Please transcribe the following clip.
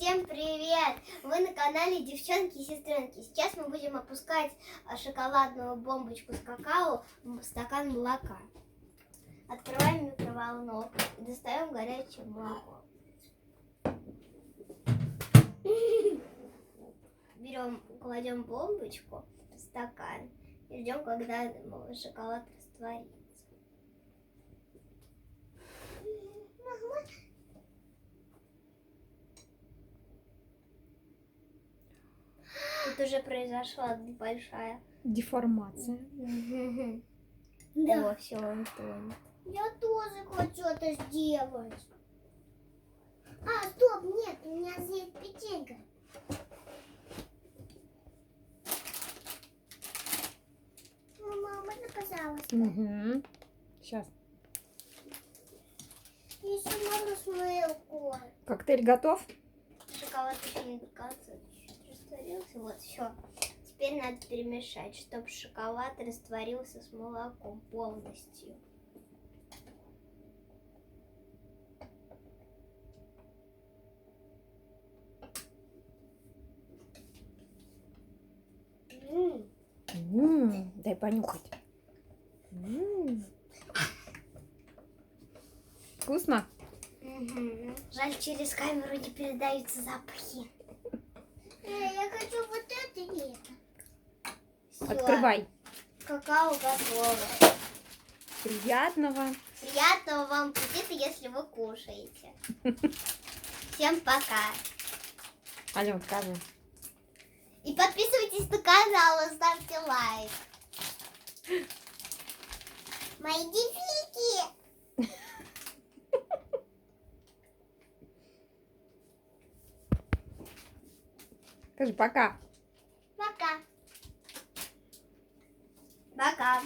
Всем привет! Вы на канале Девчонки и Сестренки. Сейчас мы будем опускать шоколадную бомбочку с какао в стакан молока. Открываем микроволновку и достаем горячее молоко. Берем, кладем бомбочку в стакан и ждем, когда шоколад растворится. Тут уже произошла большая деформация. Да. О, все, он тонет. Я тоже хочу это сделать. А, стоп, нет, у меня здесь печенька. Мама, можно, пожалуйста? Угу. Сейчас. Еще маршмеллоу. Коктейль готов? Шоколад еще не до конца чуть-чуть растворился. Вот, все. Теперь надо перемешать, чтобы шоколад растворился с молоком полностью. Дай понюхать. Вкусно? Угу. Жаль, через камеру не передаются запахи. Я хочу вот это и это. Всё. Открывай. Какао готово. Приятного. Приятного вам аппетита, если вы кушаете. Всем пока. Алён, скажи. И подписывайтесь на канал, ставьте лайк. Мои дефики. Скажи пока. Пока. Пока.